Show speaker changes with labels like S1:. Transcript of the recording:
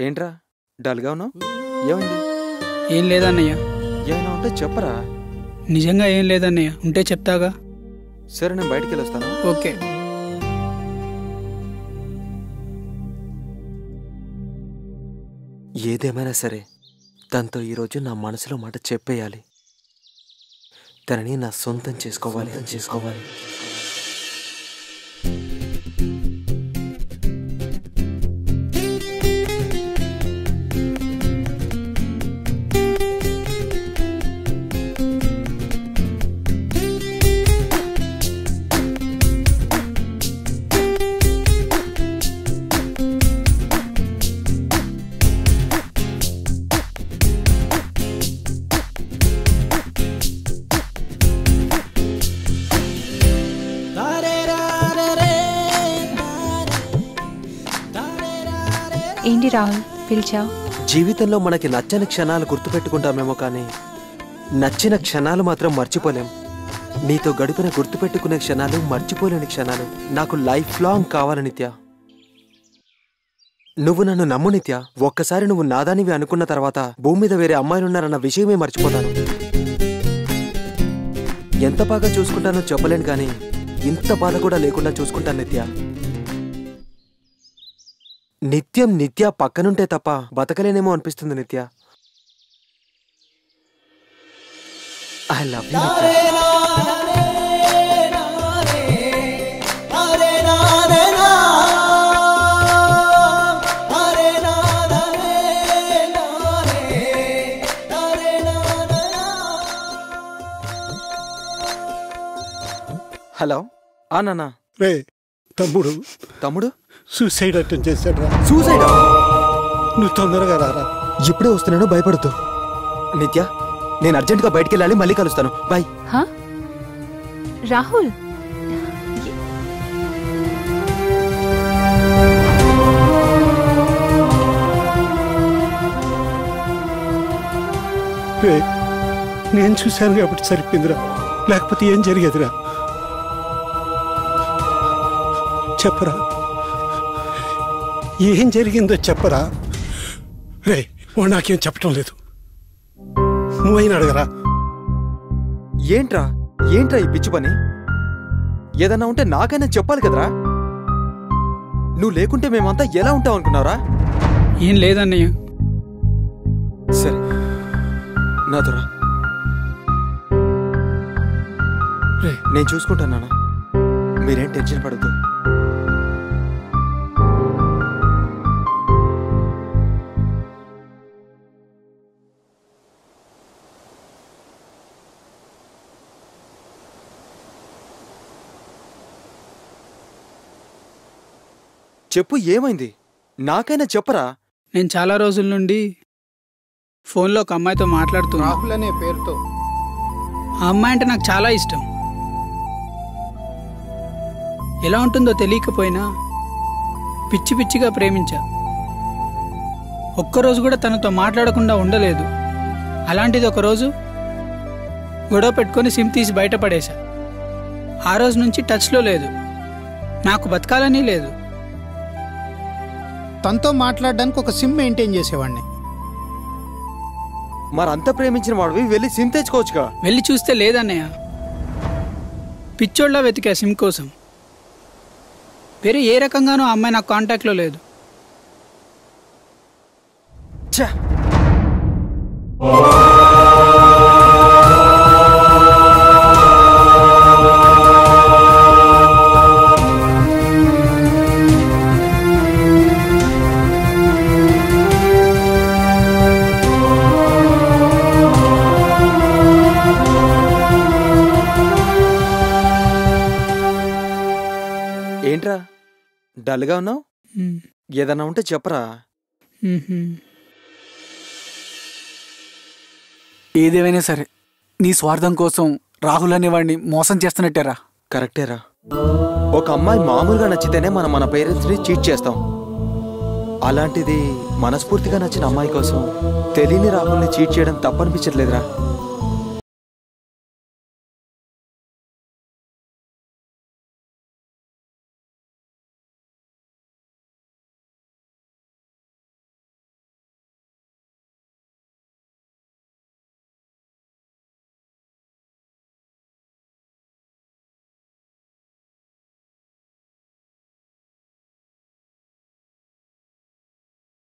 S1: ఏంట్రా డల్గా ఉన్నావు? ఏమైంది?
S2: ఏం లేదన్నయ్య.
S1: ఏమైనా ఉంటే చెప్పరా.
S2: నిజంగా ఏం లేదన్నయ్య, ఉంటే చెప్తాగా.
S1: సరే నేను బయటికి వెళ్ళొస్తాను.
S2: ఓకే.
S1: ఏదేమైనా సరే తనతో ఈరోజు నా మనసులో మాట చెప్పేయాలి. తనని నా సొంతం చేసుకోవాలి.
S3: ఏంటి రాహుల్ పిలిచావు?
S1: జీవితంలో మనకి నచ్చని క్షణాలు గుర్తుపెట్టుకుంటామేమో కానీ నచ్చిన క్షణాలు మాత్రం మర్చిపోలేం. నీతో గడిపిన గుర్తుపెట్టుకునే క్షణాలు, మర్చిపోలేని క్షణాలు నాకు లైఫ్ లాంగ్ కావాలి నిత్య. నువ్వు నన్ను నమ్ము నిత్య. ఒక్కసారి నువ్వు నాదానివి అనుకున్న తర్వాత భూమి మీద వేరే అమ్మాయిలున్నారన్న విషయమే మర్చిపోతాను. ఎంత బాగా చూసుకుంటానో చెప్పలేను కానీ ఇంత బాధ కూడా లేకుండా చూసుకుంటాను నిత్య. నిత్యం నిత్య పక్కనుంటే తప్ప బతకలేనేమో అనిపిస్తుంది నిత్య. ఐ లవ్ యూ నిత్య. హలో నాన్న.
S4: రే తమ్ముడు
S1: తమ్ముడు
S4: సూసైడ్ అటెంప్ట్ చేశాడు.
S1: సూసైడా?
S4: నువ్వు తొందరగా రారా.
S1: ఇప్పుడే వస్తున్నాను, భయపడద్దు. నిత్య నేను అర్జెంటుగా బయటికి వెళ్ళాలి, మళ్ళీ కలుస్తాను. బాయ్.
S3: రాహుల్
S4: రే నేను చూశాను కాబట్టి సరిపోయిందిరా, లేకపోతే ఏం జరిగేదిరా? చెప్పరా, ఏం జరిగిందో చెప్పరా. రే వాడు నాకేం చెప్పటం లేదు, నువ్వైనా అడగరా.
S1: ఏంట్రా ఈ పిచ్చి పని? ఏదన్నా ఉంటే నాకైనా చెప్పాలి కదరా. నువ్వు లేకుంటే మేమంతా ఎలా ఉంటాం అనుకున్నావురా?
S2: ఏం లేదన్నయ్య.
S1: సరే నాతోరా. నేను చూసుకుంటాను నాన్న, మీరేం టెన్షన్ పడద్దు. చెప్పు, ఏమైంది? నాకైనా చెప్పరా.
S2: నేను చాలా రోజుల నుండి ఫోన్లో ఒక అమ్మాయితో మాట్లాడుతున్నా,
S5: రాహుల్ అనే పేరుతో.
S2: ఆ అమ్మాయి అంటే నాకు చాలా ఇష్టం. ఎలా ఉంటుందో తెలియకపోయినా పిచ్చి పిచ్చిగా ప్రేమించా. ఒక్కరోజు కూడా తనతో మాట్లాడకుండా ఉండలేదు. అలాంటిది ఒకరోజు గొడవ పెట్టుకొని సిమ్ తీసి బయటపడేశా. ఆ రోజు నుంచి టచ్లో లేదు. నాకు బతకాలని లేదు.
S5: తనతో మాట్లాడడానికి ఒక సిమ్ మెయింటైన్ చేసేవాడిని.
S1: మరంతా ప్రేమించిన వాడివి వెళ్ళి సిమ్ తెచ్చుకోవచ్చుగా.
S2: వెళ్ళి చూస్తే లేదన్నయ్య. పిచ్చోళ్ళ వెతికా సిమ్ కోసం. వేరే ఏ రకంగానూ ఆ అమ్మాయి నాకు కాంటాక్ట్లో లేదు.
S1: ఛా! ఏంట్రా డల్గా ఉన్నావు? ఏదన్నా ఉంటే చెప్పరా.
S6: ఏదేమైనా సరే నీ స్వార్థం కోసం రాహుల్ అనేవాడిని మోసం చేస్తున్నట్టేరా.
S1: కరెక్టేరా. ఒక అమ్మాయి మామూలుగా నచ్చితేనే మనం మన పేరెంట్స్ని చీట్ చేస్తాం. అలాంటిది మనస్ఫూర్తిగా నచ్చిన అమ్మాయి కోసం తెలియని రాహుల్ని చీట్ చేయడం తప్పనిపించట్లేదురా.